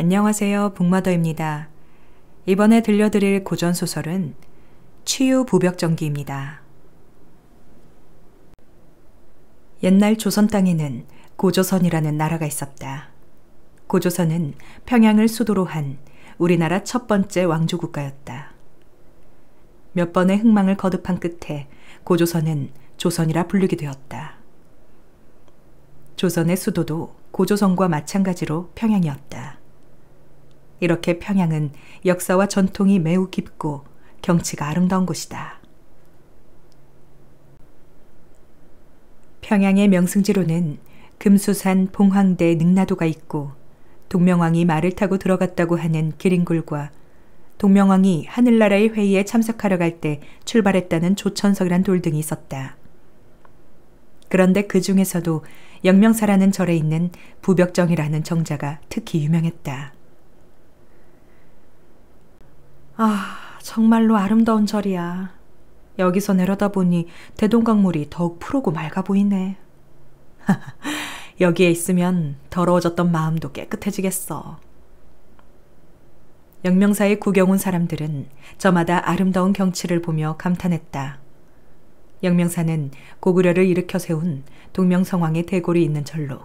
안녕하세요. 북마더입니다. 이번에 들려드릴 고전소설은 치유부벽전기입니다. 옛날 조선 땅에는 고조선이라는 나라가 있었다. 고조선은 평양을 수도로 한 우리나라 첫 번째 왕조국가였다. 몇 번의 흥망을 거듭한 끝에 고조선은 조선이라 불리게 되었다. 조선의 수도도 고조선과 마찬가지로 평양이었다. 이렇게 평양은 역사와 전통이 매우 깊고 경치가 아름다운 곳이다. 평양의 명승지로는 금수산 봉황대 능라도가 있고 동명왕이 말을 타고 들어갔다고 하는 기린굴과 동명왕이 하늘나라의 회의에 참석하러 갈 때 출발했다는 조천석이란 돌 등이 있었다. 그런데 그 중에서도 영명사라는 절에 있는 부벽정이라는 정자가 특히 유명했다. 정말로 아름다운 절이야. 여기서 내려다보니 대동강물이 더욱 푸르고 맑아 보이네. 여기에 있으면 더러워졌던 마음도 깨끗해지겠어. 영명사에 구경 온 사람들은 저마다 아름다운 경치를 보며 감탄했다. 영명사는 고구려를 일으켜 세운 동명성왕의 대궐이 있는 절로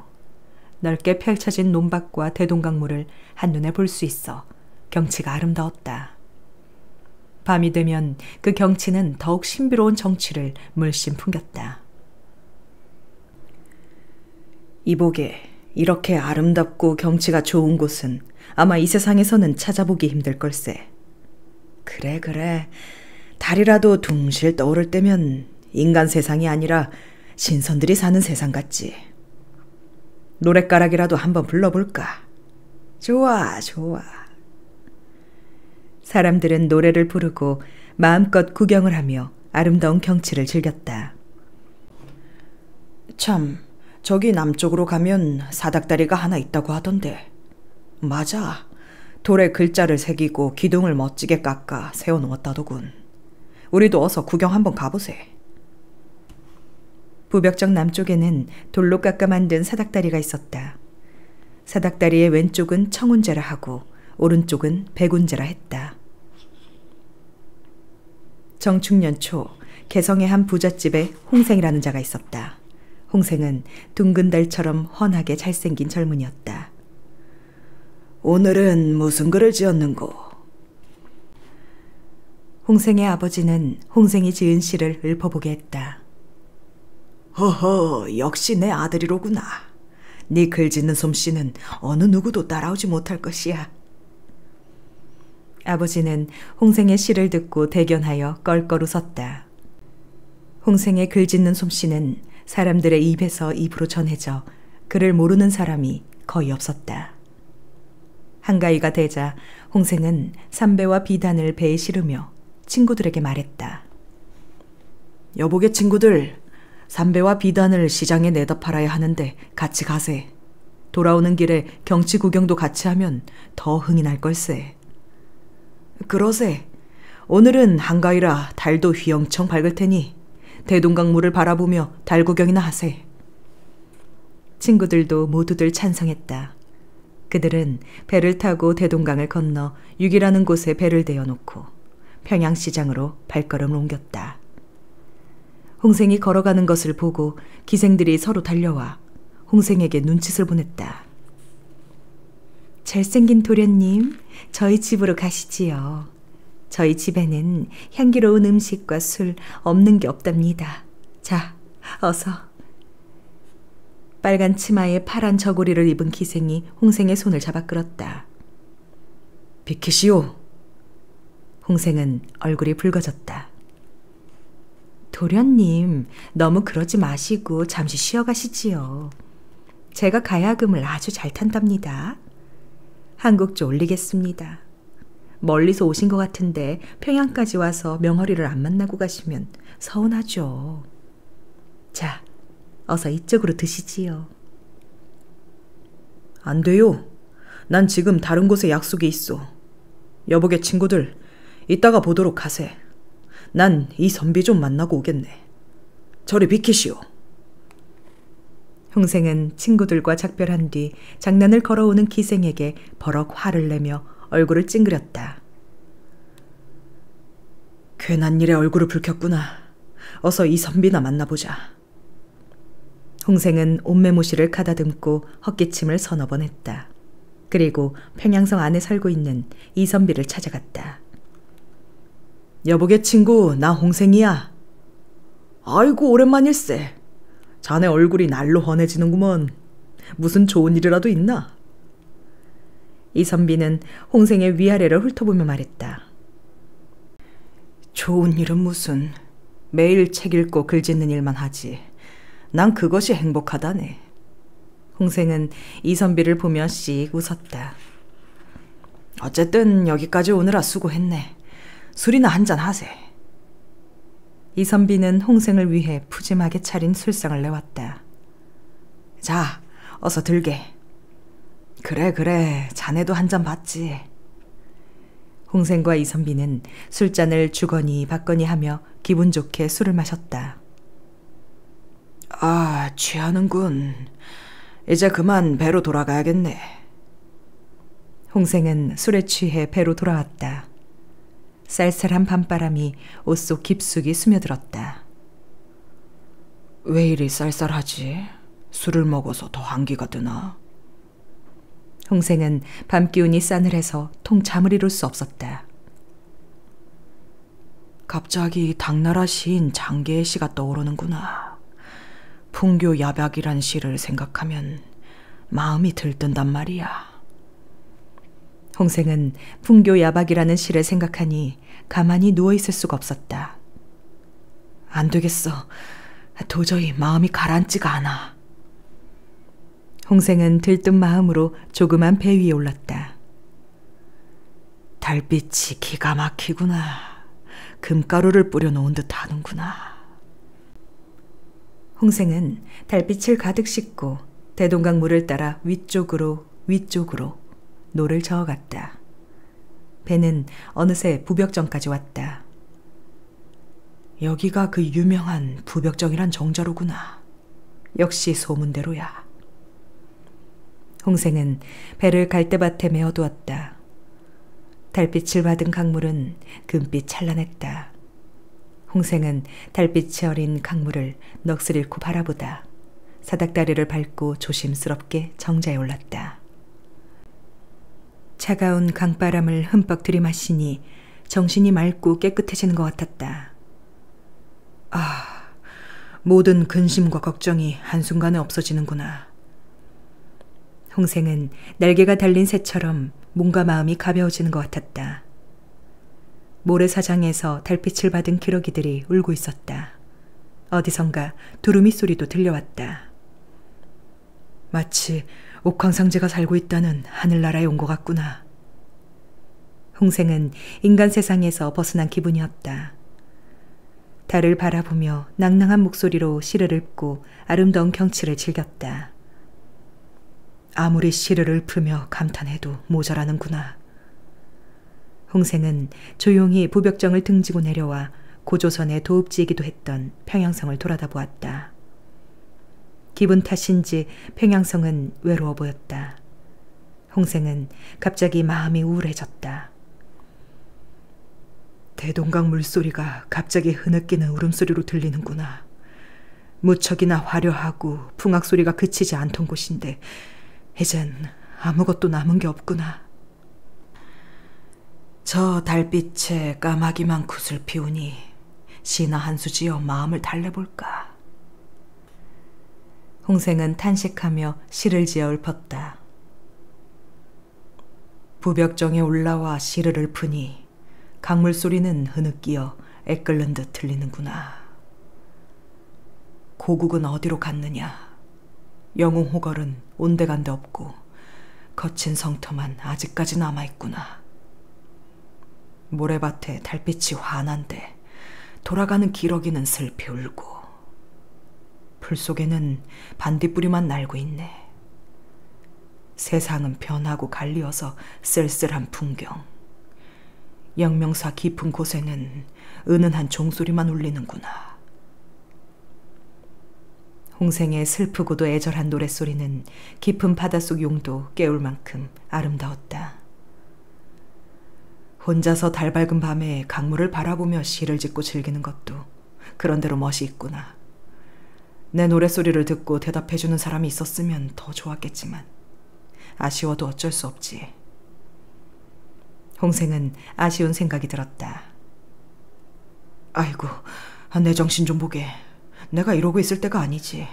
넓게 펼쳐진 논밭과 대동강물을 한눈에 볼 수 있어 경치가 아름다웠다. 밤이 되면 그 경치는 더욱 신비로운 정취를 물씬 풍겼다. 이복에 이렇게 아름답고 경치가 좋은 곳은 아마 이 세상에서는 찾아보기 힘들 걸세. 그래. 달이라도 둥실 떠오를 때면 인간 세상이 아니라 신선들이 사는 세상 같지. 노랫가락이라도 한번 불러볼까? 좋아. 사람들은 노래를 부르고 마음껏 구경을 하며 아름다운 경치를 즐겼다. 참, 저기 남쪽으로 가면 사닥다리가 하나 있다고 하던데. 맞아. 돌에 글자를 새기고 기둥을 멋지게 깎아 세워놓았다더군. 우리도 어서 구경 한번 가보세. 부벽정 남쪽에는 돌로 깎아 만든 사닥다리가 있었다. 사닥다리의 왼쪽은 청운제라 하고 오른쪽은 백운제라 했다. 정충년 초 개성의 한 부잣집에 홍생이라는 자가 있었다. 홍생은 둥근 달처럼 훤하게 잘생긴 젊은이였다. 오늘은 무슨 글을 지었는고? 홍생의 아버지는 홍생이 지은 시를 읊어보게 했다. 허허, 역시 내 아들이로구나. 네 글 짓는 솜씨는 어느 누구도 따라오지 못할 것이야. 아버지는 홍생의 시를 듣고 대견하여 껄껄 웃었다. 홍생의 글 짓는 솜씨는 사람들의 입에서 입으로 전해져 글을 모르는 사람이 거의 없었다. 한가위가 되자 홍생은 삼배와 비단을 배에 실으며 친구들에게 말했다. 여보게 친구들, 삼배와 비단을 시장에 내다 팔아야 하는데 같이 가세. 돌아오는 길에 경치 구경도 같이 하면 더 흥이 날 걸세. 그러세. 오늘은 한가위라 달도 휘영청 밝을 테니 대동강물을 바라보며 달 구경이나 하세. 친구들도 모두들 찬성했다. 그들은 배를 타고 대동강을 건너 육이라는 곳에 배를 대어놓고 평양시장으로 발걸음을 옮겼다. 홍생이 걸어가는 것을 보고 기생들이 서로 달려와 홍생에게 눈짓을 보냈다. 잘생긴 도련님, 저희 집으로 가시지요. 저희 집에는 향기로운 음식과 술 없는 게 없답니다. 자, 어서. 빨간 치마에 파란 저고리를 입은 기생이 홍생의 손을 잡아 끌었다. 비키시오. 홍생은 얼굴이 붉어졌다. 도련님, 너무 그러지 마시고 잠시 쉬어가시지요. 제가 가야금을 아주 잘 탄답니다. 한국조 올리겠습니다. 멀리서 오신 것 같은데 평양까지 와서 명허리를 안 만나고 가시면 서운하죠. 자, 어서 이쪽으로 드시지요. 안 돼요. 난 지금 다른 곳에 약속이 있어. 여보게 친구들, 이따가 보도록 하세. 난 이 선비 좀 만나고 오겠네. 저리 비키시오. 홍생은 친구들과 작별한 뒤 장난을 걸어오는 기생에게 버럭 화를 내며 얼굴을 찡그렸다. 괜한 일에 얼굴을 붉혔구나. 어서 이선비나 만나보자. 홍생은 옷매무시를 가다듬고 헛기침을 서너 번 했다. 그리고 평양성 안에 살고 있는 이선비를 찾아갔다. 여보게 친구, 나 홍생이야. 아이고 오랜만일세. 자네 얼굴이 날로 환해지는구먼. 무슨 좋은 일이라도 있나? 이선비는 홍생의 위아래를 훑어보며 말했다. 좋은 일은 무슨. 매일 책 읽고 글 짓는 일만 하지. 난 그것이 행복하다네. 홍생은 이선비를 보며 씩 웃었다. 어쨌든 여기까지 오느라 수고했네. 술이나 한잔 하세. 이선비는 홍생을 위해 푸짐하게 차린 술상을 내왔다. 자, 어서 들게. 그래, 자네도 한잔 받지. 홍생과 이선비는 술잔을 주거니 받거니 하며 기분 좋게 술을 마셨다. 아, 취하는군. 이제 그만 배로 돌아가야겠네. 홍생은 술에 취해 배로 돌아왔다. 쌀쌀한 밤바람이 옷 속 깊숙이 스며들었다. 왜 이리 쌀쌀하지? 술을 먹어서 더 한기가 드나? 홍생은 밤기운이 싸늘해서 통 잠을 이룰 수 없었다. 갑자기 당나라 시인 장계의 시가 떠오르는구나. 풍교야박이란 시를 생각하면 마음이 들뜬단 말이야. 홍생은 풍교야박이라는 시를 생각하니 가만히 누워있을 수가 없었다. 안 되겠어. 도저히 마음이 가라앉지가 않아. 홍생은 들뜬 마음으로 조그만 배 위에 올랐다. 달빛이 기가 막히구나. 금가루를 뿌려놓은 듯 하는구나. 홍생은 달빛을 가득 싣고 대동강 물을 따라 위쪽으로 노를 저어갔다. 배는 어느새 부벽정까지 왔다. 여기가 그 유명한 부벽정이란 정자로구나. 역시 소문대로야. 홍생은 배를 갈대밭에 메어두었다. 달빛을 받은 강물은 금빛 찬란했다. 홍생은 달빛이 어린 강물을 넋을 잃고 바라보다 사닥다리를 밟고 조심스럽게 정자에 올랐다. 차가운 강바람을 흠뻑 들이마시니 정신이 맑고 깨끗해지는 것 같았다. 아, 모든 근심과 걱정이 한순간에 없어지는구나. 홍생은 날개가 달린 새처럼 몸과 마음이 가벼워지는 것 같았다. 모래사장에서 달빛을 받은 기러기들이 울고 있었다. 어디선가 두루미 소리도 들려왔다. 마치 옥황상제가 살고 있다는 하늘나라에 온 것 같구나. 홍생은 인간 세상에서 벗어난 기분이었다. 달을 바라보며 낭낭한 목소리로 시를 읊고 아름다운 경치를 즐겼다. 아무리 시를 읊으며 감탄해도 모자라는구나. 홍생은 조용히 부벽정을 등지고 내려와 고조선의 도읍지이기도 했던 평양성을 돌아다 보았다. 기분 탓인지 평양성은 외로워 보였다. 홍생은 갑자기 마음이 우울해졌다. 대동강 물소리가 갑자기 흐느끼는 울음소리로 들리는구나. 무척이나 화려하고 풍악소리가 그치지 않던 곳인데 이젠 아무것도 남은 게 없구나. 저 달빛에 까마귀만 굿을 피우니 시나 한 수 지어 마음을 달래볼까. 홍생은 탄식하며 시를 지어 읊었다. 부벽정에 올라와 시를 읊으니 강물 소리는 흐느끼어 애끓는 듯 들리는구나. 고국은 어디로 갔느냐. 영웅호걸은 온데간데 없고 거친 성터만 아직까지 남아있구나. 모래밭에 달빛이 환한데 돌아가는 기러기는 슬피 울고 풀 속에는 반딧불이만 날고 있네. 세상은 변하고 갈리어서 쓸쓸한 풍경. 영명사 깊은 곳에는 은은한 종소리만 울리는구나. 홍생의 슬프고도 애절한 노랫소리는 깊은 바닷속 용도 깨울 만큼 아름다웠다. 혼자서 달 밝은 밤에 강물을 바라보며 시를 짓고 즐기는 것도 그런대로 멋이 있구나. 내 노랫소리를 듣고 대답해주는 사람이 있었으면 더 좋았겠지만 아쉬워도 어쩔 수 없지. 홍생은 아쉬운 생각이 들었다. 아이고, 내 정신 좀 보게. 내가 이러고 있을 때가 아니지.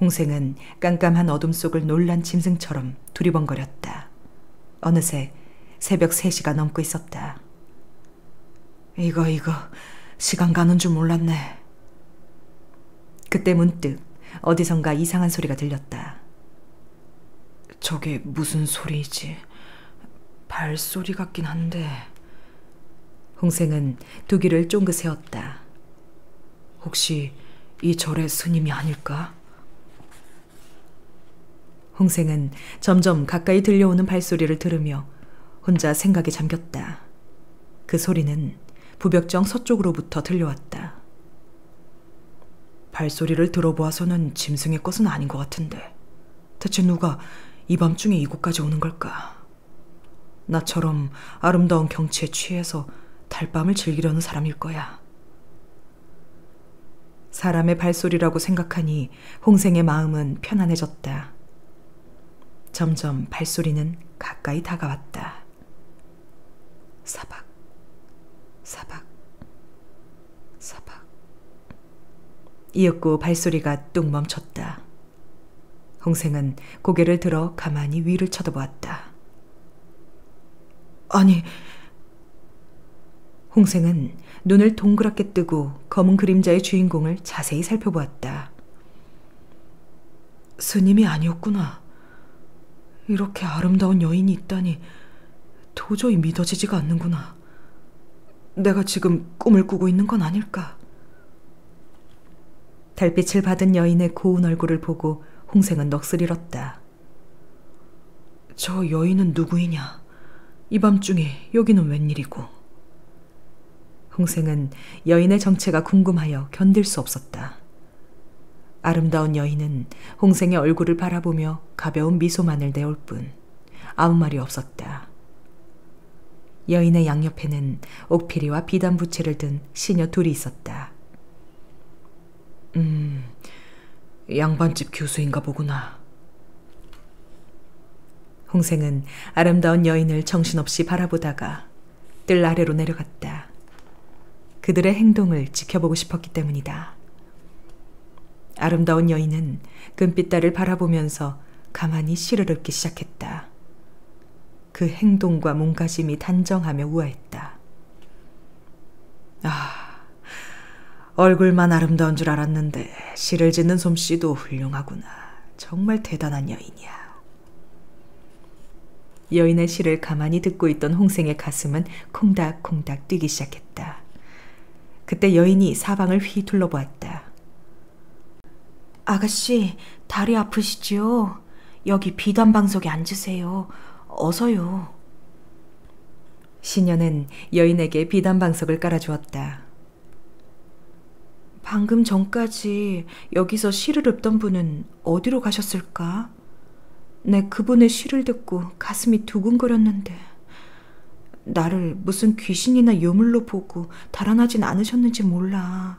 홍생은 깜깜한 어둠 속을 놀란 짐승처럼 두리번거렸다. 어느새 새벽 3시가 넘고 있었다. 이거 시간 가는 줄 몰랐네. 그때 문득 어디선가 이상한 소리가 들렸다. 저게 무슨 소리이지? 발소리 같긴 한데. 홍생은 두 귀를 쫑긋 세웠다. 혹시 이 절의 스님이 아닐까? 홍생은 점점 가까이 들려오는 발소리를 들으며 혼자 생각에 잠겼다. 그 소리는 부벽정 서쪽으로부터 들려왔다. 발소리를 들어보아서는 짐승의 것은 아닌 것 같은데 대체 누가 이 밤중에 이곳까지 오는 걸까? 나처럼 아름다운 경치에 취해서 달밤을 즐기려는 사람일 거야. 사람의 발소리라고 생각하니 홍생의 마음은 편안해졌다. 점점 발소리는 가까이 다가왔다. 사박, 사박, 사박. 이윽고 발소리가 뚝 멈췄다. 홍생은 고개를 들어 가만히 위를 쳐다보았다. 아니... 홍생은 눈을 동그랗게 뜨고 검은 그림자의 주인공을 자세히 살펴보았다. 스님이 아니었구나. 이렇게 아름다운 여인이 있다니 도저히 믿어지지가 않는구나. 내가 지금 꿈을 꾸고 있는 건 아닐까? 달빛을 받은 여인의 고운 얼굴을 보고 홍생은 넋을 잃었다. 저 여인은 누구이냐? 이 밤중에 여기는 웬일이고? 홍생은 여인의 정체가 궁금하여 견딜 수 없었다. 아름다운 여인은 홍생의 얼굴을 바라보며 가벼운 미소만을 내올 뿐 아무 말이 없었다. 여인의 양옆에는 옥피리와 비단부채를 든 시녀 둘이 있었다. 양반집 교수인가 보구나. 홍생은 아름다운 여인을 정신없이 바라보다가 뜰 아래로 내려갔다. 그들의 행동을 지켜보고 싶었기 때문이다. 아름다운 여인은 금빛달을 바라보면서 가만히 시를 읊기 시작했다. 그 행동과 몸가짐이 단정하며 우아했다. 얼굴만 아름다운 줄 알았는데 시를 짓는 솜씨도 훌륭하구나. 정말 대단한 여인이야. 여인의 시를 가만히 듣고 있던 홍생의 가슴은 콩닥콩닥 뛰기 시작했다. 그때 여인이 사방을 휘 둘러보았다. 아가씨, 다리 아프시지요? 여기 비단방석에 앉으세요. 어서요. 시녀는 여인에게 비단방석을 깔아주었다. 방금 전까지 여기서 시를 읊던 분은 어디로 가셨을까? 내 그분의 시를 듣고 가슴이 두근거렸는데 나를 무슨 귀신이나 요물로 보고 달아나진 않으셨는지 몰라.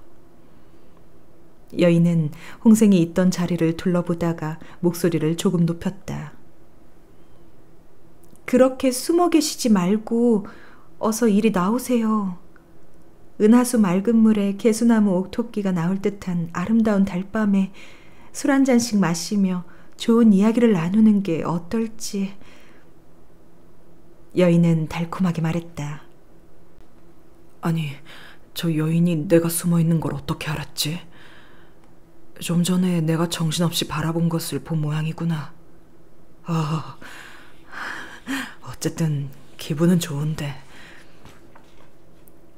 여인은 홍생이 있던 자리를 둘러보다가 목소리를 조금 높였다. 그렇게 숨어 계시지 말고 어서 이리 나오세요. 은하수 맑은 물에 개수나무 옥토끼가 나올 듯한 아름다운 달밤에 술 한 잔씩 마시며 좋은 이야기를 나누는 게 어떨지. 여인은 달콤하게 말했다. 아니, 저 여인이 내가 숨어 있는 걸 어떻게 알았지? 좀 전에 내가 정신없이 바라본 것을 본 모양이구나. 어쨌든 기분은 좋은데.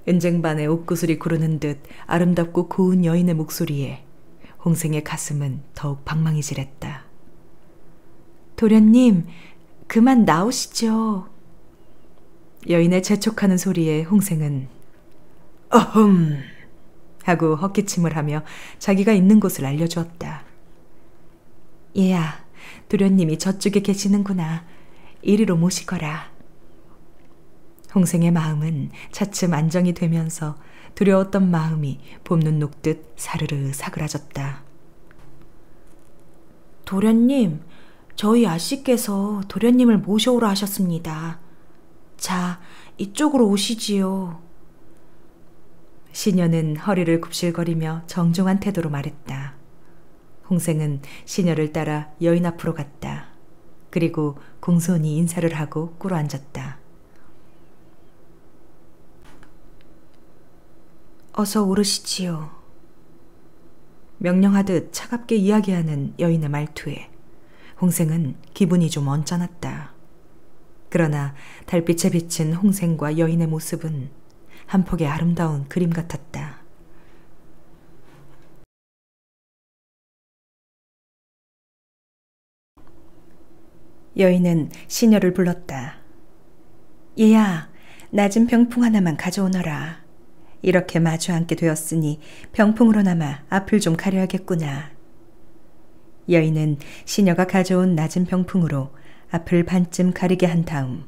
은쟁반에 옥구슬이 구르는 듯 아름답고 고운 여인의 목소리에 홍생의 가슴은 더욱 방망이질했다. 도련님, 그만 나오시죠. 여인의 재촉하는 소리에 홍생은 하고 헛기침을 하며 자기가 있는 곳을 알려주었다. 얘야, 도련님이 저쪽에 계시는구나. 이리로 모시거라. 홍생의 마음은 차츰 안정이 되면서 두려웠던 마음이 봄눈 녹듯 사르르 사그라졌다. 도련님, 저희 아씨께서 도련님을 모셔오라 하셨습니다. 자, 이쪽으로 오시지요. 시녀는 허리를 굽실거리며 정중한 태도로 말했다. 홍생은 시녀를 따라 여인 앞으로 갔다. 그리고 공손히 인사를 하고 꿇어앉았다. 어서 오르시지요. 명령하듯 차갑게 이야기하는 여인의 말투에 홍생은 기분이 좀 언짢았다. 그러나 달빛에 비친 홍생과 여인의 모습은 한 폭의 아름다운 그림 같았다. 여인은 시녀를 불렀다. 얘야, 낮은 병풍 하나만 가져오너라. 이렇게 마주 앉게 되었으니 병풍으로나마 앞을 좀 가려야겠구나. 여인은 시녀가 가져온 낮은 병풍으로 앞을 반쯤 가리게 한 다음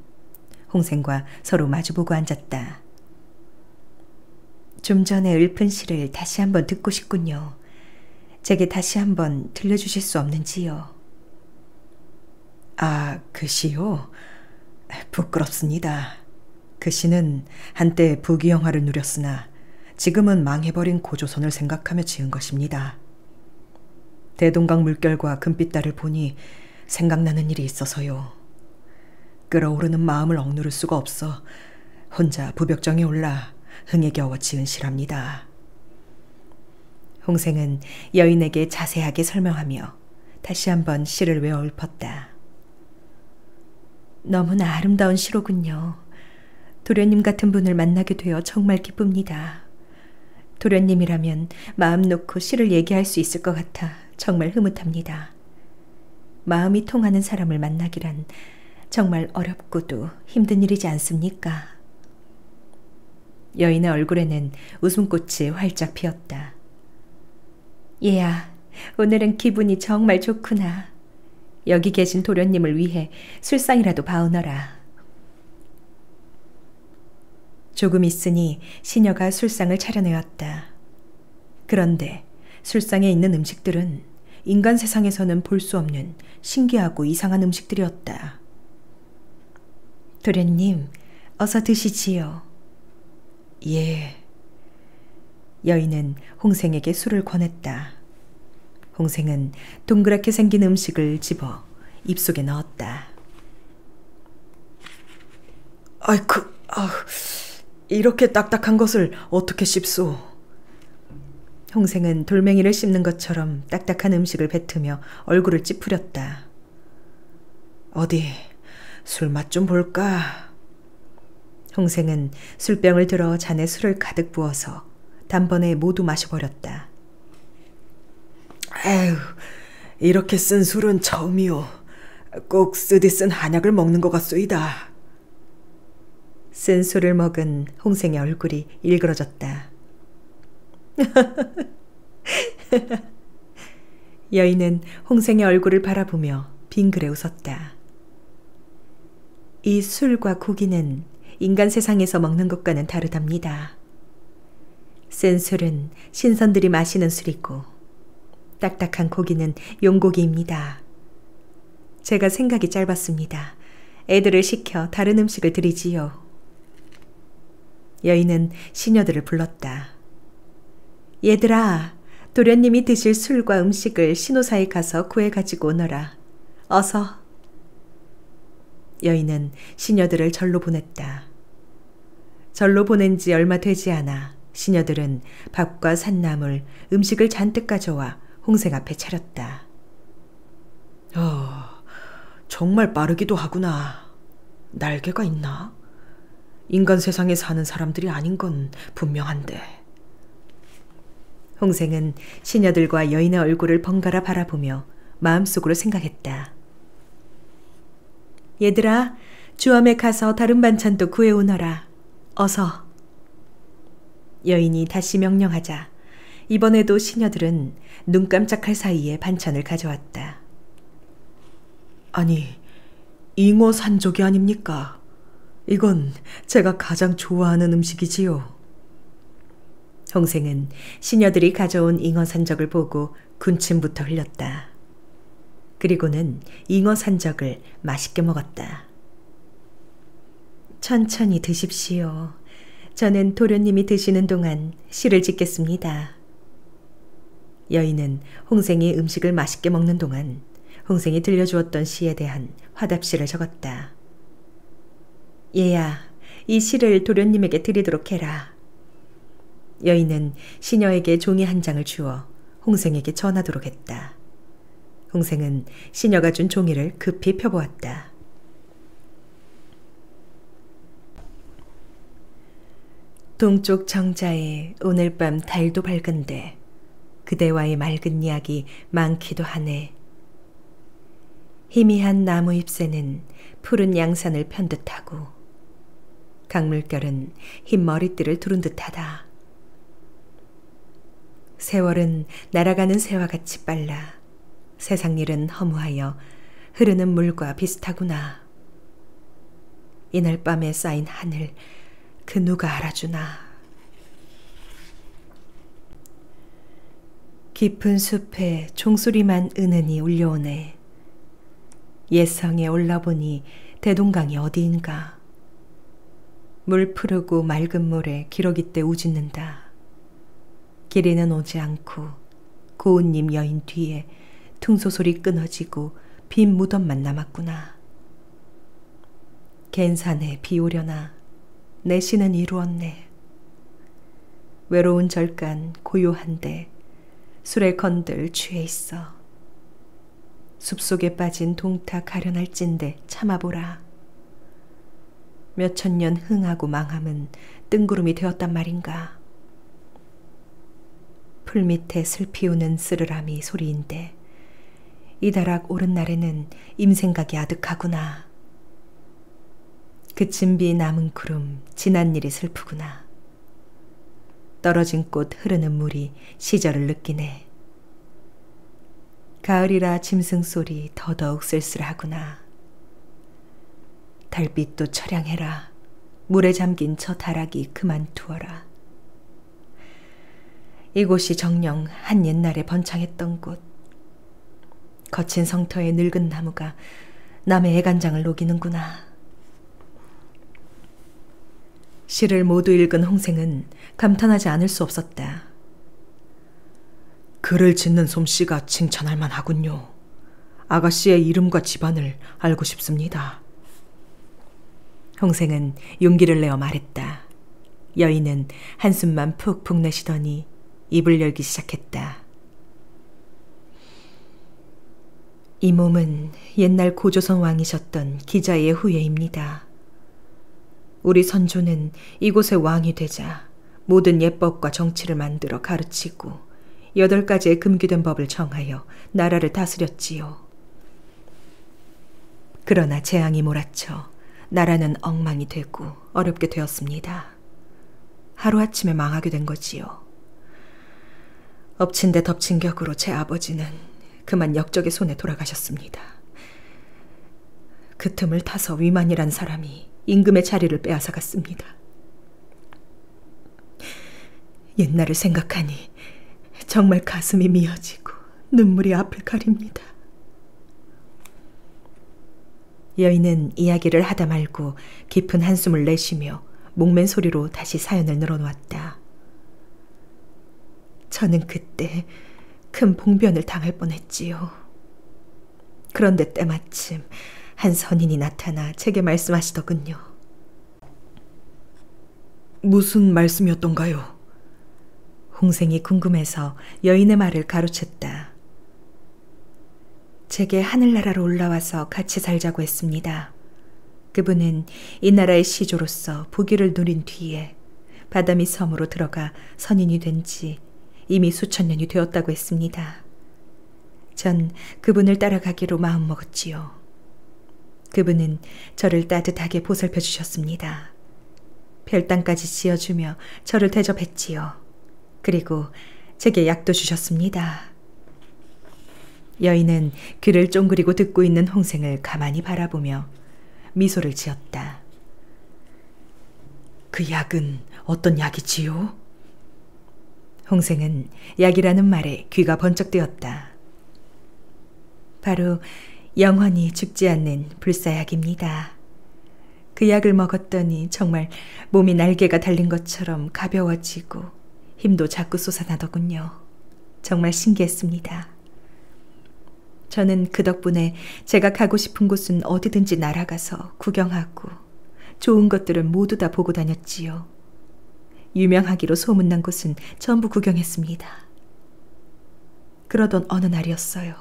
홍생과 서로 마주보고 앉았다. 좀 전에 읊은 시를 다시 한번 듣고 싶군요. 제게 다시 한번 들려주실 수 없는지요? 아, 그 시요? 부끄럽습니다. 그 시는 한때 부귀영화를 누렸으나 지금은 망해버린 고조선을 생각하며 지은 것입니다. 대동강 물결과 금빛달을 보니 생각나는 일이 있어서요. 끓어오르는 마음을 억누를 수가 없어 혼자 부벽정에 올라 흥에 겨워 지은 시랍니다. 홍생은 여인에게 자세하게 설명하며 다시 한번 시를 외워 읊었다. 너무나 아름다운 시로군요. 도련님 같은 분을 만나게 되어 정말 기쁩니다. 도련님이라면 마음 놓고 시를 얘기할 수 있을 것 같아 정말 흐뭇합니다. 마음이 통하는 사람을 만나기란 정말 어렵고도 힘든 일이지 않습니까? 여인의 얼굴에는 웃음꽃이 활짝 피었다. 얘야, 오늘은 기분이 정말 좋구나. 여기 계신 도련님을 위해 술상이라도 봐오너라. 조금 있으니 시녀가 술상을 차려내었다. 그런데 술상에 있는 음식들은 인간 세상에서는 볼 수 없는 신기하고 이상한 음식들이었다. 도련님, 어서 드시지요. 예. 여인은 홍생에게 술을 권했다. 홍생은 동그랗게 생긴 음식을 집어 입속에 넣었다. 아이쿠, 이렇게 딱딱한 것을 어떻게 씹소? 홍생은 돌멩이를 씹는 것처럼 딱딱한 음식을 뱉으며 얼굴을 찌푸렸다. 어디 술 맛 좀 볼까? 홍생은 술병을 들어 잔에 술을 가득 부어서 단번에 모두 마셔버렸다. 에휴, 이렇게 쓴 술은 처음이오. 꼭 쓰디 쓴 한약을 먹는 것 같소이다. 쓴 술을 먹은 홍생의 얼굴이 일그러졌다. 여인은 홍생의 얼굴을 바라보며 빙그레 웃었다. 이 술과 고기는 인간 세상에서 먹는 것과는 다르답니다. 센 술은 신선들이 마시는 술이고 딱딱한 고기는 용고기입니다. 제가 생각이 짧았습니다. 애들을 시켜 다른 음식을 드리지요. 여인은 시녀들을 불렀다. 얘들아, 도련님이 드실 술과 음식을 신호사에 가서 구해 가지고 오너라. 어서. 여인은 시녀들을 절로 보냈다. 절로 보낸 지 얼마 되지 않아 시녀들은 밥과 산나물, 음식을 잔뜩 가져와 홍생 앞에 차렸다. 정말 빠르기도 하구나. 날개가 있나? 인간 세상에 사는 사람들이 아닌 건 분명한데. 홍생은 시녀들과 여인의 얼굴을 번갈아 바라보며 마음속으로 생각했다. 얘들아, 주암에 가서 다른 반찬도 구해오너라. 어서. 여인이 다시 명령하자 이번에도 시녀들은 눈 깜짝할 사이에 반찬을 가져왔다. 아니, 잉어 산적이 아닙니까? 이건 제가 가장 좋아하는 음식이지요. 홍생은 시녀들이 가져온 잉어 산적을 보고 군침부터 흘렸다. 그리고는 잉어 산적을 맛있게 먹었다. 천천히 드십시오. 저는 도련님이 드시는 동안 시를 짓겠습니다. 여인은 홍생이 음식을 맛있게 먹는 동안 홍생이 들려주었던 시에 대한 화답시를 적었다. 얘야, 이 시를 도련님에게 드리도록 해라. 여인은 시녀에게 종이 한 장을 주어 홍생에게 전하도록 했다. 홍생은 시녀가 준 종이를 급히 펴보았다. 동쪽 정자에 오늘 밤 달도 밝은데 그대와의 맑은 이야기 많기도 하네. 희미한 나무 잎새는 푸른 양산을 편 듯하고 강물결은 흰 머리띠를 두른 듯하다. 세월은 날아가는 새와 같이 빨라 세상 일은 허무하여 흐르는 물과 비슷하구나. 이날 밤에 쌓인 하늘 그 누가 알아주나. 깊은 숲에 종소리만 은은히 울려오네. 옛성에 올라보니 대동강이 어디인가. 물 푸르고 맑은 모래 기러기 때 우짖는다. 길이는 오지 않고 고운님 여인 뒤에 퉁소소리 끊어지고 빈 무덤만 남았구나. 갠산에 비 오려나 내 시는 이루었네. 외로운 절간 고요한데 술에 건들 취해 있어. 숲속에 빠진 동타 가련할진데 참아보라. 몇천 년 흥하고 망함은 뜬구름이 되었단 말인가. 풀 밑에 슬피 우는 쓰르라미 소리인데 이다락 오른 날에는 임생각이 아득하구나. 그친 비 남은 구름 지난 일이 슬프구나. 떨어진 꽃 흐르는 물이 시절을 느끼네. 가을이라 짐승소리 더더욱 쓸쓸하구나. 달빛도 처량해라. 물에 잠긴 저 다락이 그만두어라. 이곳이 정녕 한 옛날에 번창했던 곳. 거친 성터의 늙은 나무가 남의 애간장을 녹이는구나. 시를 모두 읽은 홍생은 감탄하지 않을 수 없었다. 글을 짓는 솜씨가 칭찬할 만하군요. 아가씨의 이름과 집안을 알고 싶습니다. 홍생은 용기를 내어 말했다. 여인은 한숨만 푹푹 내쉬더니 입을 열기 시작했다. 이 몸은 옛날 고조선 왕이셨던 기자의 후예입니다. 우리 선조는 이곳의 왕이 되자 모든 예법과 정치를 만들어 가르치고 8가지의 금기된 법을 정하여 나라를 다스렸지요. 그러나 재앙이 몰아쳐 나라는 엉망이 되고 어렵게 되었습니다. 하루아침에 망하게 된 거지요. 엎친 데 덮친 격으로 제 아버지는 그만 역적의 손에 돌아가셨습니다. 그 틈을 타서 위만이란 사람이 임금의 자리를 빼앗아갔습니다. 옛날을 생각하니 정말 가슴이 미어지고 눈물이 앞을 가립니다. 여인은 이야기를 하다 말고 깊은 한숨을 내쉬며 목맨 소리로 다시 사연을 늘어놓았다. 저는 그때 큰 봉변을 당할 뻔했지요. 그런데 때마침 한 선인이 나타나 제게 말씀하시더군요. 무슨 말씀이었던가요? 홍생이 궁금해서 여인의 말을 가로챘다. 제게 하늘나라로 올라와서 같이 살자고 했습니다. 그분은 이 나라의 시조로서 부귀를 누린 뒤에 바다미 섬으로 들어가 선인이 된 지 이미 수천 년이 되었다고 했습니다. 전 그분을 따라가기로 마음먹었지요. 그분은 저를 따뜻하게 보살펴 주셨습니다. 별당까지 지어주며 저를 대접했지요. 그리고 제게 약도 주셨습니다. 여인은 귀를 쫑그리고 듣고 있는 홍생을 가만히 바라보며 미소를 지었다. 그 약은 어떤 약이지요? 홍생은 약이라는 말에 귀가 번쩍 뜨었다. 바로 영원히 죽지 않는 불사약입니다. 그 약을 먹었더니 정말 몸이 날개가 달린 것처럼 가벼워지고 힘도 자꾸 솟아나더군요. 정말 신기했습니다. 저는 그 덕분에 제가 가고 싶은 곳은 어디든지 날아가서 구경하고 좋은 것들은 모두 다 보고 다녔지요. 유명하기로 소문난 곳은 전부 구경했습니다. 그러던 어느 날이었어요.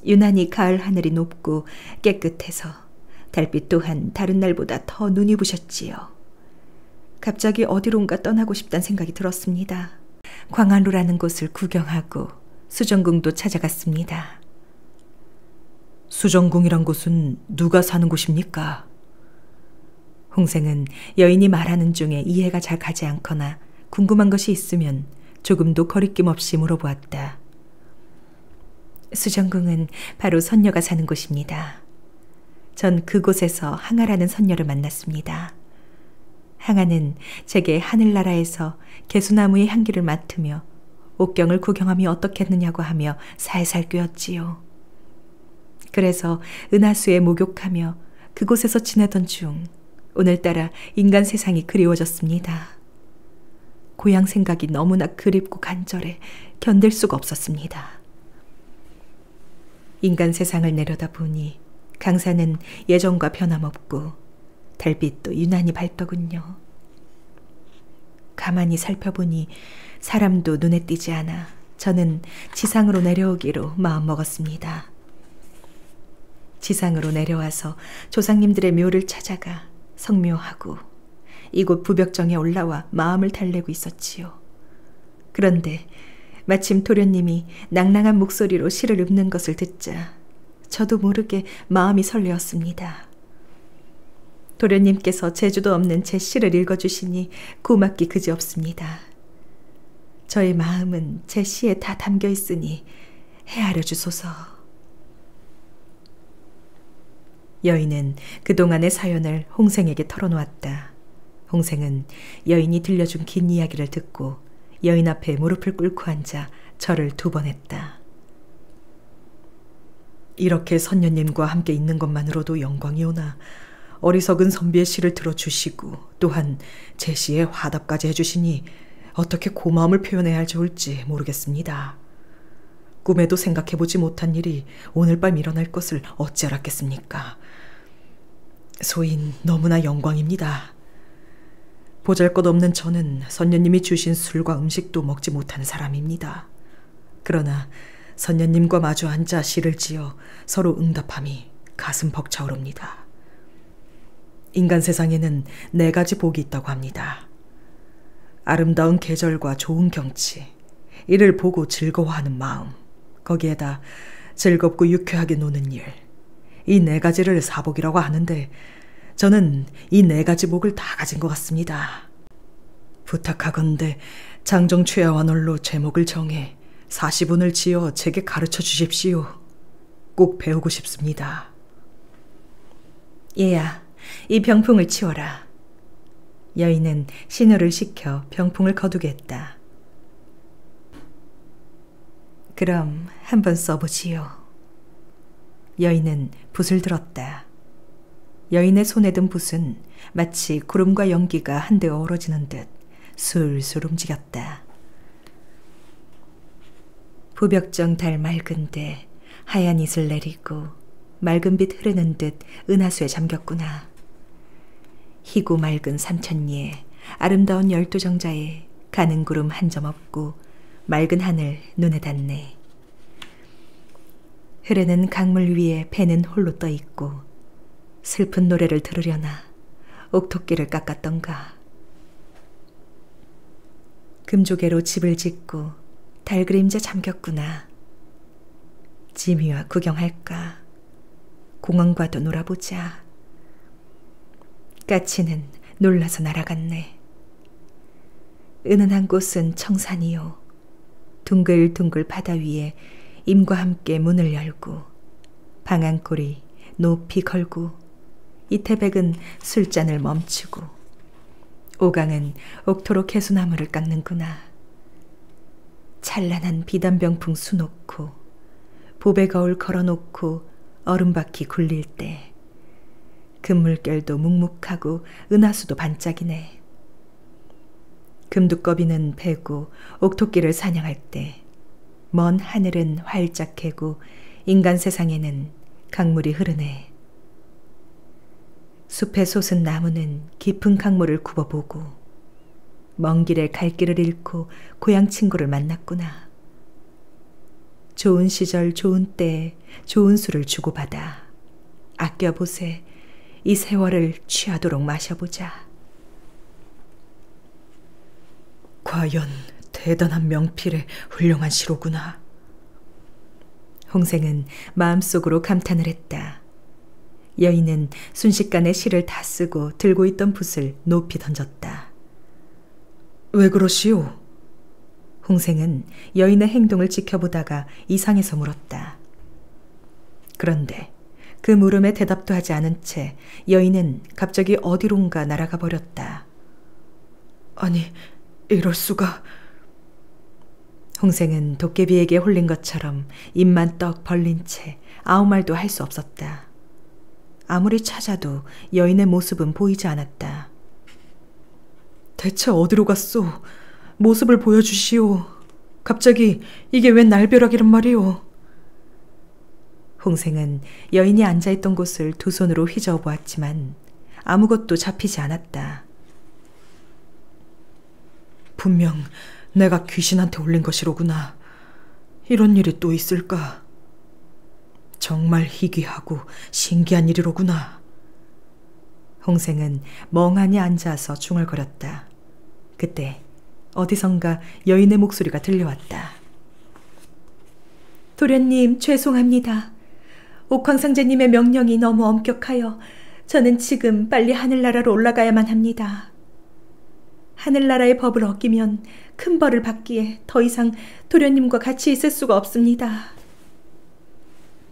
유난히 가을 하늘이 높고 깨끗해서 달빛 또한 다른 날보다 더 눈이 부셨지요. 갑자기 어디론가 떠나고 싶다는 생각이 들었습니다. 광안루라는 곳을 구경하고 수정궁도 찾아갔습니다. 수정궁이란 곳은 누가 사는 곳입니까? 홍생은 여인이 말하는 중에 이해가 잘 가지 않거나 궁금한 것이 있으면 조금도 거리낌 없이 물어보았다. 수정궁은 바로 선녀가 사는 곳입니다. 전 그곳에서 항아라는 선녀를 만났습니다. 항아는 제게 하늘나라에서 개수나무의 향기를 맡으며 옥경을 구경하며 어떻겠느냐고 하며 살살 꿰었지요. 그래서 은하수에 목욕하며 그곳에서 지내던 중 오늘따라 인간 세상이 그리워졌습니다. 고향 생각이 너무나 그립고 간절해 견딜 수가 없었습니다. 인간 세상을 내려다보니 강산은 예전과 변함없고 달빛도 유난히 밝더군요. 가만히 살펴보니 사람도 눈에 띄지 않아 저는 지상으로 내려오기로 마음먹었습니다. 지상으로 내려와서 조상님들의 묘를 찾아가 성묘하고 이곳 부벽정에 올라와 마음을 달래고 있었지요. 그런데 마침 도련님이 낭랑한 목소리로 시를 읊는 것을 듣자 저도 모르게 마음이 설레었습니다. 도련님께서 재주도 없는 제 시를 읽어주시니 고맙기 그지없습니다. 저의 마음은 제 시에 다 담겨 있으니 헤아려 주소서. 여인은 그동안의 사연을 홍생에게 털어놓았다. 홍생은 여인이 들려준 긴 이야기를 듣고 여인 앞에 무릎을 꿇고 앉아 절을 2번 했다. 이렇게 선녀님과 함께 있는 것만으로도 영광이오나 어리석은 선비의 시를 들어주시고 또한 제 시에 화답까지 해주시니 어떻게 고마움을 표현해야 할지 좋을지 모르겠습니다. 꿈에도 생각해보지 못한 일이 오늘 밤 일어날 것을 어찌 알았겠습니까? 소인 너무나 영광입니다. 보잘것없는 저는 선녀님이 주신 술과 음식도 먹지 못하는 사람입니다. 그러나 선녀님과 마주 앉아 시를 지어 서로 응답함이 가슴 벅차오릅니다. 인간 세상에는 4가지 복이 있다고 합니다. 아름다운 계절과 좋은 경치, 이를 보고 즐거워하는 마음, 거기에다 즐겁고 유쾌하게 노는 일, 이 4가지를 사복이라고 하는데 저는 이 4가지 복을 다 가진 것 같습니다. 부탁하건대 장정 최하완월로 제목을 정해 40운을 지어 제게 가르쳐 주십시오. 꼭 배우고 싶습니다. 얘야, 이 병풍을 치워라. 여인은 신호를 시켜 병풍을 거두게 했다. 그럼 한번 써보지요. 여인은 붓을 들었다. 여인의 손에 든 붓은 마치 구름과 연기가 한데 어우러지는 듯 술술 움직였다. 부벽정 달 맑은데 하얀 이슬 내리고 맑은 빛 흐르는 듯 은하수에 잠겼구나. 희고 맑은 삼천리에 아름다운 12정자에 가는 구름 한 점 없고 맑은 하늘 눈에 닿네. 흐르는 강물 위에 배는 홀로 떠 있고 슬픈 노래를 들으려나 옥토끼를 깎았던가. 금조개로 집을 짓고 달 그림자 잠겼구나. 지미와 구경할까? 공원과도 놀아보자. 까치는 놀라서 날아갔네. 은은한 곳은 청산이요. 둥글둥글 바다 위에 임과 함께 문을 열고 방안골이 높이 걸고 이태백은 술잔을 멈추고 오강은 옥토로 개수나무를 깎는구나. 찬란한 비단병풍 수놓고 보배 거울 걸어놓고 얼음바퀴 굴릴 때 금물결도 묵묵하고 은하수도 반짝이네. 금두꺼비는 배고 옥토끼를 사냥할 때 먼 하늘은 활짝 개고 인간 세상에는 강물이 흐르네. 숲에 솟은 나무는 깊은 강물을 굽어보고 먼 길에 갈 길을 잃고 고향 친구를 만났구나. 좋은 시절 좋은 때에 좋은 술을 주고받아 아껴보세. 이 세월을 취하도록 마셔보자. 과연 대단한 명필의 훌륭한 시로구나. 홍생은 마음속으로 감탄을 했다. 여인은 순식간에 시를 다 쓰고 들고 있던 붓을 높이 던졌다. 왜 그러시오? 홍생은 여인의 행동을 지켜보다가 이상해서 물었다. 그런데 그 물음에 대답도 하지 않은 채 여인은 갑자기 어디론가 날아가 버렸다. 아니, 이럴 수가. 홍생은 도깨비에게 홀린 것처럼 입만 떡 벌린 채 아무 말도 할 수 없었다. 아무리 찾아도 여인의 모습은 보이지 않았다. 대체 어디로 갔소? 모습을 보여주시오. 갑자기 이게 웬 날벼락이란 말이오? 홍생은 여인이 앉아있던 곳을 두 손으로 휘저어 보았지만 아무것도 잡히지 않았다. 분명 내가 귀신한테 올린 것이로구나. 이런 일이 또 있을까? 정말 희귀하고 신기한 일이로구나. 홍생은 멍하니 앉아서 중얼거렸다. 그때 어디선가 여인의 목소리가 들려왔다. 도련님, 죄송합니다. 옥황상제님의 명령이 너무 엄격하여 저는 지금 빨리 하늘나라로 올라가야만 합니다. 하늘나라의 법을 어기면 큰 벌을 받기에 더 이상 도련님과 같이 있을 수가 없습니다.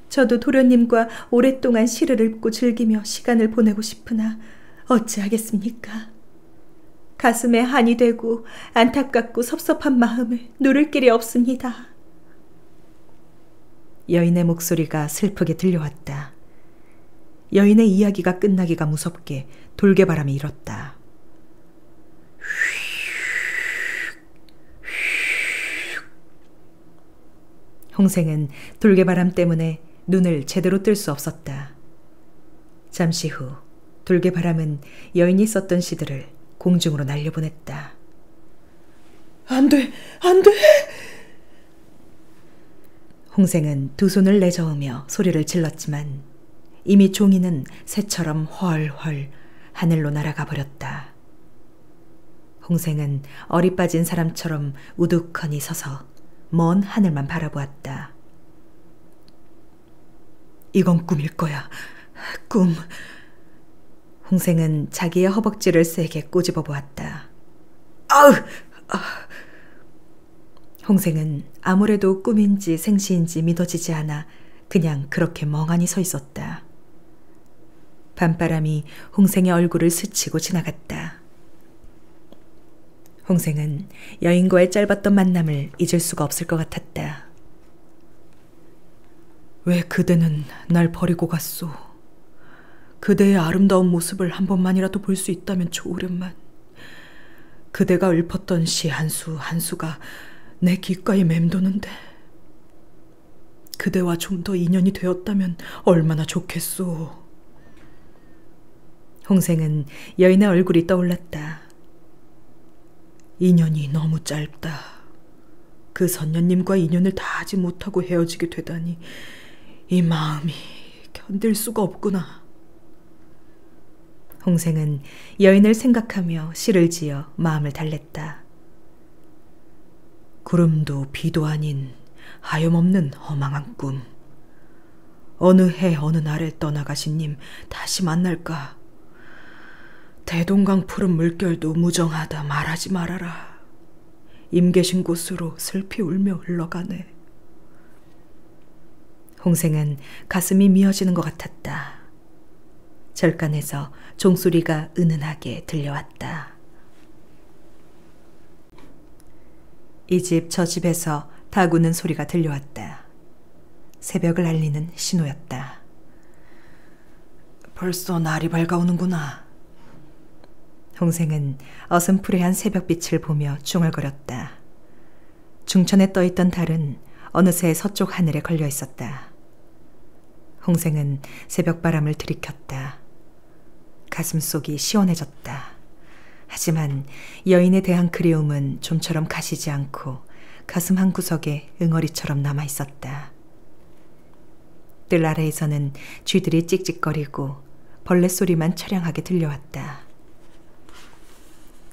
저도 도련님과 오랫동안 시를 읽고 즐기며 시간을 보내고 싶으나 어찌하겠습니까? 가슴에 한이 되고 안타깝고 섭섭한 마음을 누를 길이 없습니다. 여인의 목소리가 슬프게 들려왔다. 여인의 이야기가 끝나기가 무섭게 돌개바람이 일었다. 홍생은 돌개바람 때문에 눈을 제대로 뜰 수 없었다. 잠시 후 돌개바람은 여인이 썼던 시들을 공중으로 날려보냈다. 안 돼! 안 돼! 홍생은 두 손을 내저으며 소리를 질렀지만 이미 종이는 새처럼 헐헐 하늘로 날아가 버렸다. 홍생은 어리 빠진 사람처럼 우두커니 서서 먼 하늘만 바라보았다. 이건 꿈일 거야. 꿈. 홍생은 자기의 허벅지를 세게 꼬집어 보았다. 아으! 홍생은 아무래도 꿈인지 생시인지 믿어지지 않아 그냥 그렇게 멍하니 서 있었다. 밤바람이 홍생의 얼굴을 스치고 지나갔다. 홍생은 여인과의 짧았던 만남을 잊을 수가 없을 것 같았다. 왜 그대는 날 버리고 갔소? 그대의 아름다운 모습을 한 번만이라도 볼 수 있다면 좋으련만. 그대가 읊었던 시 한 수 한 수가 내 귓가에 맴도는데 그대와 좀 더 인연이 되었다면 얼마나 좋겠소. 홍생은 여인의 얼굴이 떠올랐다. 인연이 너무 짧다. 그 선녀님과 인연을 다 하지 못하고 헤어지게 되다니 이 마음이 견딜 수가 없구나. 홍생은 여인을 생각하며 시를 지어 마음을 달랬다. 구름도 비도 아닌 하염없는 허망한 꿈. 어느 해 어느 날에 떠나가신 님 다시 만날까? 대동강 푸른 물결도 무정하다 말하지 말아라. 임 계신 곳으로 슬피 울며 흘러가네. 홍생은 가슴이 미어지는 것 같았다. 절간에서 종소리가 은은하게 들려왔다. 이 집 저 집에서 다구는 소리가 들려왔다. 새벽을 알리는 신호였다. 벌써 날이 밝아오는구나. 홍생은 어슴푸레한 새벽빛을 보며 중얼거렸다. 중천에 떠있던 달은 어느새 서쪽 하늘에 걸려 있었다. 홍생은 새벽바람을 들이켰다. 가슴속이 시원해졌다. 하지만 여인에 대한 그리움은 좀처럼 가시지 않고 가슴 한구석에 응어리처럼 남아있었다. 뜰 아래에서는 쥐들이 찍찍거리고 벌레 소리만 처량하게 들려왔다.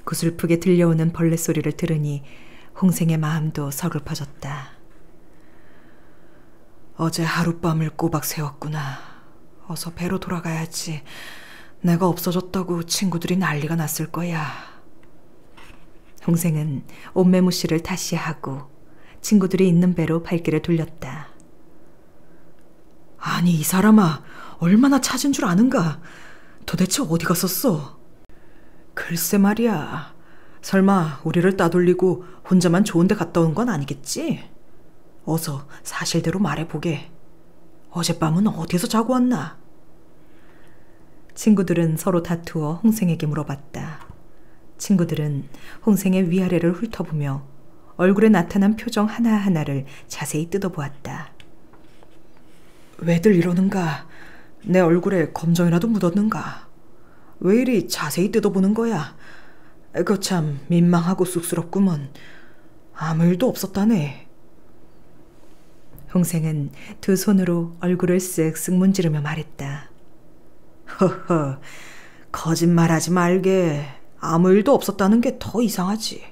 구슬프게 들려오는 벌레 소리를 들으니 홍생의 마음도 서글퍼졌다. 어제 하룻밤을 꼬박 새웠구나. 어서 배로 돌아가야지. 내가 없어졌다고 친구들이 난리가 났을 거야. 홍생은 옷매무씨를 다시 하고 친구들이 있는 배로 발길을 돌렸다. 아니, 이 사람아, 얼마나 찾은 줄 아는가? 도대체 어디 갔었어? 글쎄 말이야. 설마 우리를 따돌리고 혼자만 좋은 데 갔다 온 건 아니겠지? 어서 사실대로 말해보게. 어젯밤은 어디서 자고 왔나? 친구들은 서로 다투어 홍생에게 물어봤다. 친구들은 홍생의 위아래를 훑어보며 얼굴에 나타난 표정 하나하나를 자세히 뜯어보았다. 왜들 이러는가? 내 얼굴에 검정이라도 묻었는가? 왜 이리 자세히 뜯어보는 거야? 그 참 민망하고 쑥스럽구먼. 아무 일도 없었다네. 홍생은 두 손으로 얼굴을 쓱쓱 문지르며 말했다. 허허, 거짓말하지 말게. 아무 일도 없었다는 게 더 이상하지.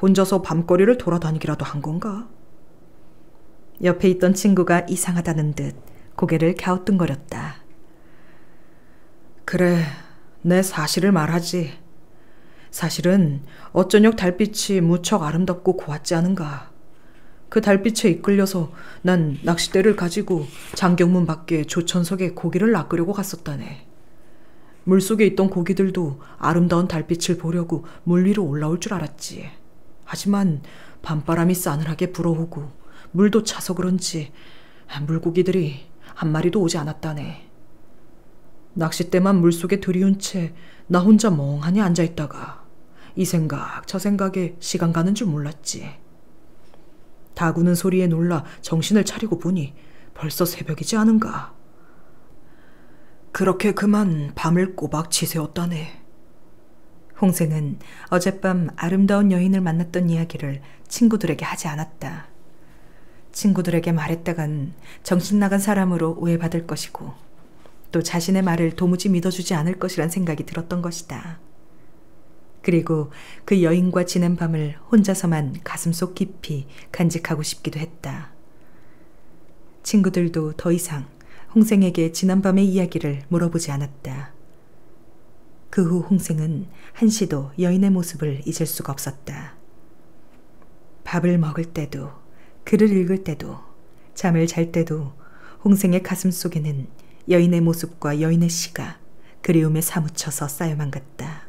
혼자서 밤거리를 돌아다니기라도 한 건가? 옆에 있던 친구가 이상하다는 듯 고개를 갸우뚱거렸다. 그래, 내 사실을 말하지. 사실은 어저녁 달빛이 무척 아름답고 고왔지 않은가. 그 달빛에 이끌려서 난 낚싯대를 가지고 장경문 밖에 조천석에 고기를 낚으려고 갔었다네. 물속에 있던 고기들도 아름다운 달빛을 보려고 물 위로 올라올 줄 알았지. 하지만 밤바람이 싸늘하게 불어오고 물도 차서 그런지 물고기들이 한 마리도 오지 않았다네. 낚싯대만 물속에 들이운 채 나 혼자 멍하니 앉아있다가 이 생각 저 생각에 시간 가는 줄 몰랐지. 다구는 소리에 놀라 정신을 차리고 보니 벌써 새벽이지 않은가. 그렇게 그만 밤을 꼬박 지새웠다네. 홍생은 어젯밤 아름다운 여인을 만났던 이야기를 친구들에게 하지 않았다. 친구들에게 말했다간 정신 나간 사람으로 오해받을 것이고 또 자신의 말을 도무지 믿어주지 않을 것이란 생각이 들었던 것이다. 그리고 그 여인과 지낸 밤을 혼자서만 가슴속 깊이 간직하고 싶기도 했다. 친구들도 더 이상 홍생에게 지난밤의 이야기를 물어보지 않았다. 그 후 홍생은 한시도 여인의 모습을 잊을 수가 없었다. 밥을 먹을 때도, 글을 읽을 때도, 잠을 잘 때도 홍생의 가슴 속에는 여인의 모습과 여인의 시가 그리움에 사무쳐서 쌓여만 갔다.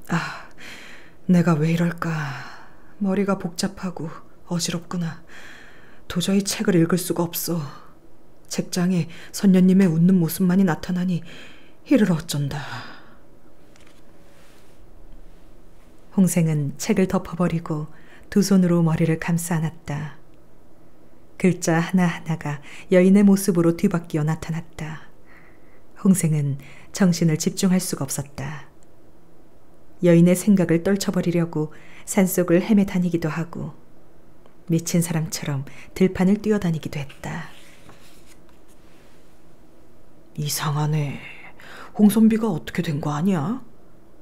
아, 내가 왜 이럴까. 머리가 복잡하고 어지럽구나. 도저히 책을 읽을 수가 없어. 책장에 선녀님의 웃는 모습만이 나타나니 이를 어쩐다. 홍생은 책을 덮어버리고 두 손으로 머리를 감싸 안았다. 글자 하나하나가 여인의 모습으로 뒤바뀌어 나타났다. 홍생은 정신을 집중할 수가 없었다. 여인의 생각을 떨쳐버리려고 산속을 헤매 다니기도 하고 미친 사람처럼 들판을 뛰어다니기도 했다. 이상하네. 홍선비가 어떻게 된 거 아니야?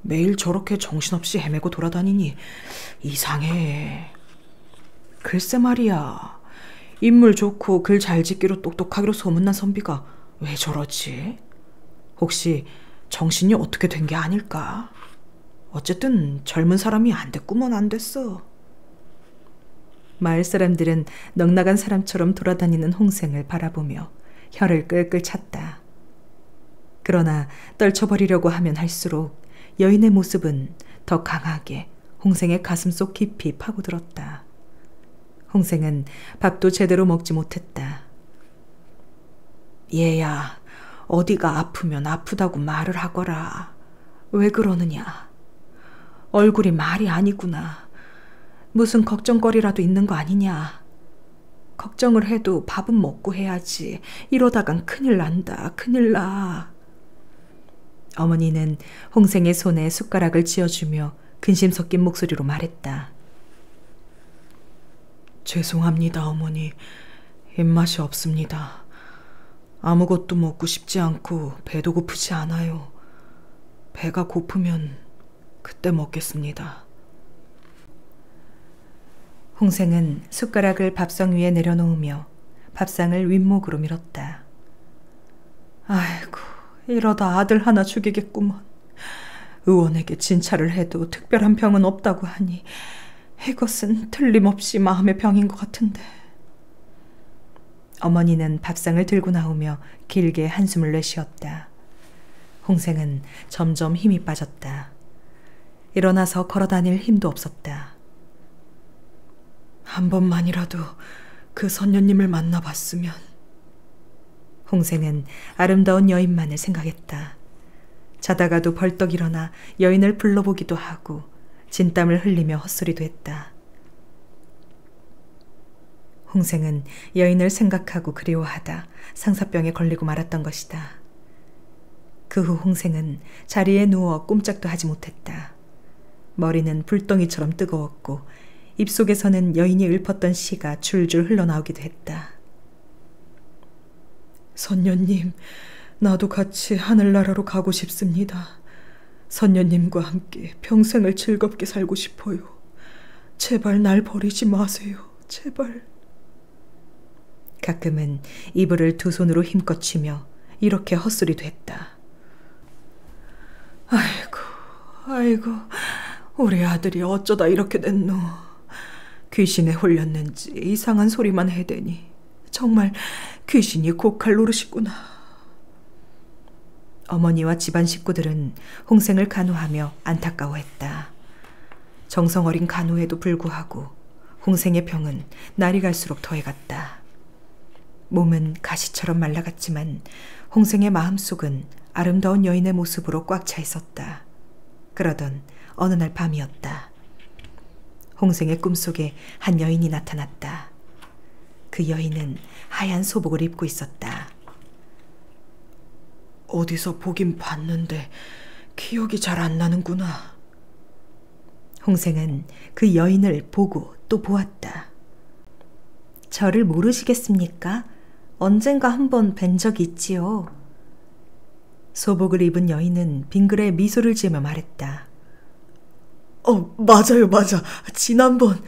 매일 저렇게 정신없이 헤매고 돌아다니니 이상해. 글쎄 말이야. 인물 좋고 글 잘 짓기로 똑똑하기로 소문난 선비가 왜 저러지? 혹시 정신이 어떻게 된 게 아닐까? 어쨌든 젊은 사람이 안 됐구먼 안 됐어. 마을 사람들은 넉나간 사람처럼 돌아다니는 홍생을 바라보며 혀를 끌끌 찼다. 그러나 떨쳐버리려고 하면 할수록 여인의 모습은 더 강하게 홍생의 가슴속 깊이 파고들었다. 홍생은 밥도 제대로 먹지 못했다. 얘야, 어디가 아프면 아프다고 말을 하거라. 왜 그러느냐? 얼굴이 말이 아니구나. 무슨 걱정거리라도 있는 거 아니냐? 걱정을 해도 밥은 먹고 해야지. 이러다간 큰일 난다. 큰일 나. 어머니는 홍생의 손에 숟가락을 쥐어주며 근심 섞인 목소리로 말했다. 죄송합니다, 어머니. 입맛이 없습니다. 아무것도 먹고 싶지 않고 배도 고프지 않아요. 배가 고프면 그때 먹겠습니다. 홍생은 숟가락을 밥상 위에 내려놓으며 밥상을 윗목으로 밀었다. 아이고, 이러다 아들 하나 죽이겠구먼. 의원에게 진찰을 해도 특별한 병은 없다고 하니 이것은 틀림없이 마음의 병인 것 같은데. 어머니는 밥상을 들고 나오며 길게 한숨을 내쉬었다. 홍생은 점점 힘이 빠졌다. 일어나서 걸어다닐 힘도 없었다. 한 번만이라도 그 선녀님을 만나봤으면. 홍생은 아름다운 여인만을 생각했다. 자다가도 벌떡 일어나 여인을 불러보기도 하고 진땀을 흘리며 헛소리도 했다. 홍생은 여인을 생각하고 그리워하다 상사병에 걸리고 말았던 것이다. 그 후 홍생은 자리에 누워 꼼짝도 하지 못했다. 머리는 불덩이처럼 뜨거웠고 입속에서는 여인이 읊었던 시가 줄줄 흘러나오기도 했다. 선녀님, 나도 같이 하늘나라로 가고 싶습니다. 선녀님과 함께 평생을 즐겁게 살고 싶어요. 제발 날 버리지 마세요. 제발. 가끔은 이불을 두 손으로 힘껏 쥐며 이렇게 헛소리도 했다. 아이고, 우리 아들이 어쩌다 이렇게 됐노. 귀신에 홀렸는지 이상한 소리만 해대니 정말 귀신이 고칼 노릇이구나. 어머니와 집안 식구들은 홍생을 간호하며 안타까워했다. 정성 어린 간호에도 불구하고 홍생의 병은 날이 갈수록 더해갔다. 몸은 가시처럼 말라갔지만 홍생의 마음속은 아름다운 여인의 모습으로 꽉 차 있었다. 그러던 어느 날 밤이었다. 홍생의 꿈속에 한 여인이 나타났다. 그 여인은 하얀 소복을 입고 있었다. 어디서 보긴 봤는데 기억이 잘 안 나는구나. 홍생은 그 여인을 보고 또 보았다. 저를 모르시겠습니까? 언젠가 한번 뵌 적이 있지요. 소복을 입은 여인은 빙그레 미소를 지으며 말했다. 맞아요. 지난번.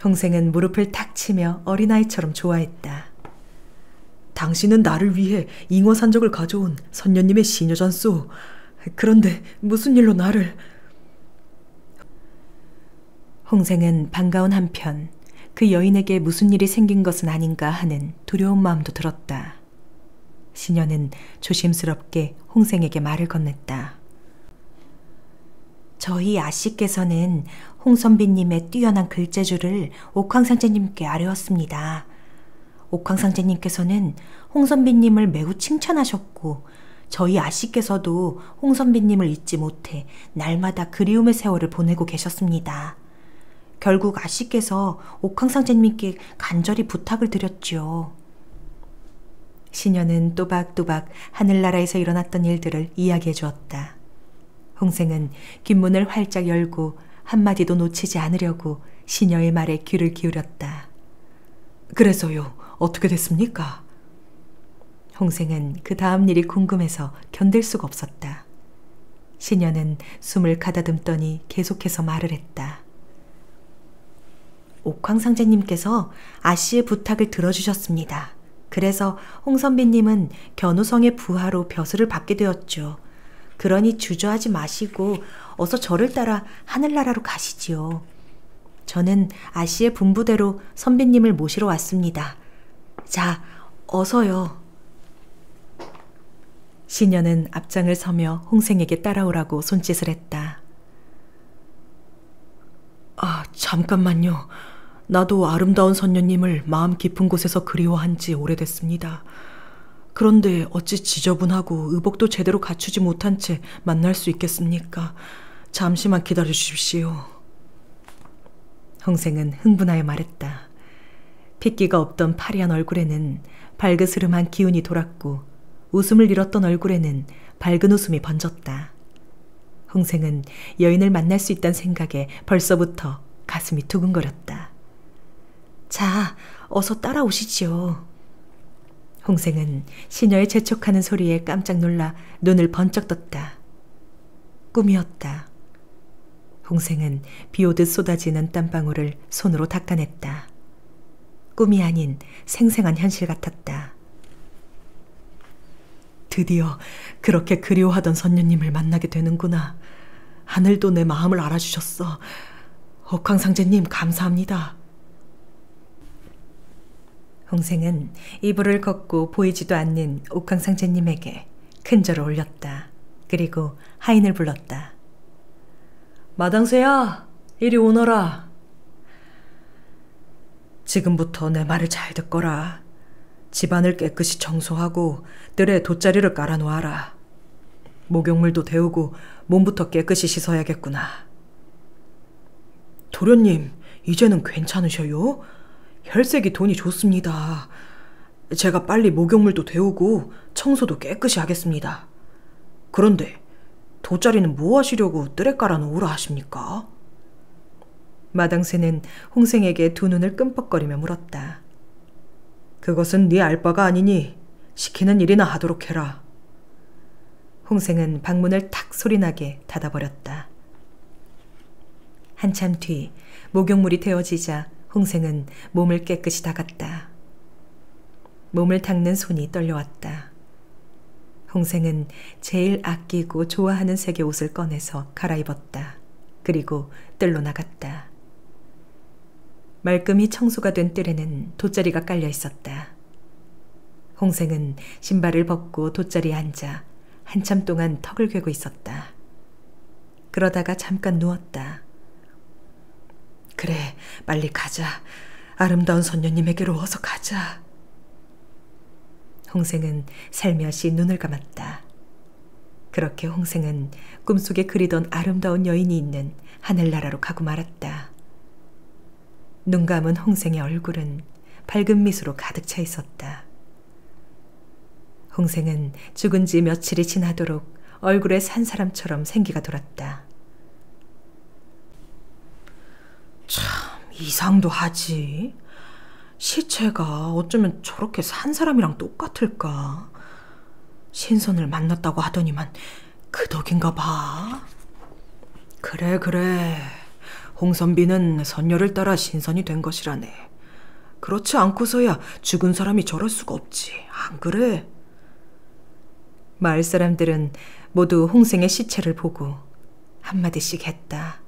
홍생은 무릎을 탁 치며 어린아이처럼 좋아했다. 당신은 나를 위해 잉어산적을 가져온 선녀님의 시녀잖소. 그런데 무슨 일로 나를... 홍생은 반가운 한편 그 여인에게 무슨 일이 생긴 것은 아닌가 하는 두려운 마음도 들었다. 시녀는 조심스럽게 홍생에게 말을 건넸다. 저희 아씨께서는 홍선비님의 뛰어난 글재주를 옥황상제님께 아뢰었습니다. 옥황상제님께서는 홍선비님을 매우 칭찬하셨고 저희 아씨께서도 홍선비님을 잊지 못해 날마다 그리움의 세월을 보내고 계셨습니다. 결국 아씨께서 옥황상제님께 간절히 부탁을 드렸지요. 시녀는 또박또박 하늘나라에서 일어났던 일들을 이야기해 주었다. 홍생은 귓문을 활짝 열고 한마디도 놓치지 않으려고 시녀의 말에 귀를 기울였다. 그래서요, 어떻게 됐습니까? 홍생은 그 다음 일이 궁금해서 견딜 수가 없었다. 시녀는 숨을 가다듬더니 계속해서 말을 했다. 옥황상제님께서 아씨의 부탁을 들어주셨습니다. 그래서 홍선비님은 견우성의 부하로 벼슬을 받게 되었죠. 그러니 주저하지 마시고 어서 저를 따라 하늘나라로 가시지요. 저는 아씨의 분부대로 선비님을 모시러 왔습니다. 자, 어서요. 시녀는 앞장을 서며 홍생에게 따라오라고 손짓을 했다. 아, 잠깐만요. 나도 아름다운 선녀님을 마음 깊은 곳에서 그리워한 지 오래됐습니다. 그런데 어찌 지저분하고 의복도 제대로 갖추지 못한 채 만날 수 있겠습니까? 잠시만 기다려 주십시오. 홍생은 흥분하여 말했다. 핏기가 없던 파리한 얼굴에는 발그스름한 기운이 돌았고 웃음을 잃었던 얼굴에는 밝은 웃음이 번졌다. 홍생은 여인을 만날 수 있다는 생각에 벌써부터 가슴이 두근거렸다. 자, 어서 따라오시지요. 홍생은 시녀의 재촉하는 소리에 깜짝 놀라 눈을 번쩍 떴다. 꿈이었다. 홍생은 비오듯 쏟아지는 땀방울을 손으로 닦아냈다. 꿈이 아닌 생생한 현실 같았다. 드디어 그렇게 그리워하던 선녀님을 만나게 되는구나. 하늘도 내 마음을 알아주셨어. 옥황상제님 감사합니다. 홍생은 이불을 걷고 보이지도 않는 옥황상제님에게 큰 절을 올렸다. 그리고 하인을 불렀다. 마당새야, 이리 오너라. 지금부터 내 말을 잘 듣거라. 집안을 깨끗이 청소하고 뜰에 돗자리를 깔아놓아라. 목욕물도 데우고 몸부터 깨끗이 씻어야겠구나. 도련님, 이제는 괜찮으셔요? 혈색이 돈이 좋습니다. 제가 빨리 목욕물도 데우고 청소도 깨끗이 하겠습니다. 그런데 돗자리는 뭐 하시려고 뜰에 깔아놓으라 하십니까? 마당새는 홍생에게 두 눈을 끔뻑거리며 물었다. 그것은 네 알 바가 아니니 시키는 일이나 하도록 해라. 홍생은 방문을 탁 소리나게 닫아버렸다. 한참 뒤 목욕물이 데워지자 홍생은 몸을 깨끗이 닦았다. 몸을 닦는 손이 떨려왔다. 홍생은 제일 아끼고 좋아하는 색의 옷을 꺼내서 갈아입었다. 그리고 뜰로 나갔다. 말끔히 청소가 된 뜰에는 돗자리가 깔려 있었다. 홍생은 신발을 벗고 돗자리에 앉아 한참 동안 턱을 괴고 있었다. 그러다가 잠깐 누웠다. 그래, 빨리 가자. 아름다운 선녀님에게로 어서 가자. 홍생은 살며시 눈을 감았다. 그렇게 홍생은 꿈속에 그리던 아름다운 여인이 있는 하늘나라로 가고 말았다. 눈 감은 홍생의 얼굴은 밝은 미소로 가득 차 있었다. 홍생은 죽은 지 며칠이 지나도록 얼굴에 산 사람처럼 생기가 돌았다. 참 이상도 하지. 시체가 어쩌면 저렇게 산 사람이랑 똑같을까? 신선을 만났다고 하더니만 그 덕인가 봐. 그래. 홍선비는 선녀를 따라 신선이 된 것이라네. 그렇지 않고서야 죽은 사람이 저럴 수가 없지. 안 그래? 마을 사람들은 모두 홍생의 시체를 보고 한마디씩 했다.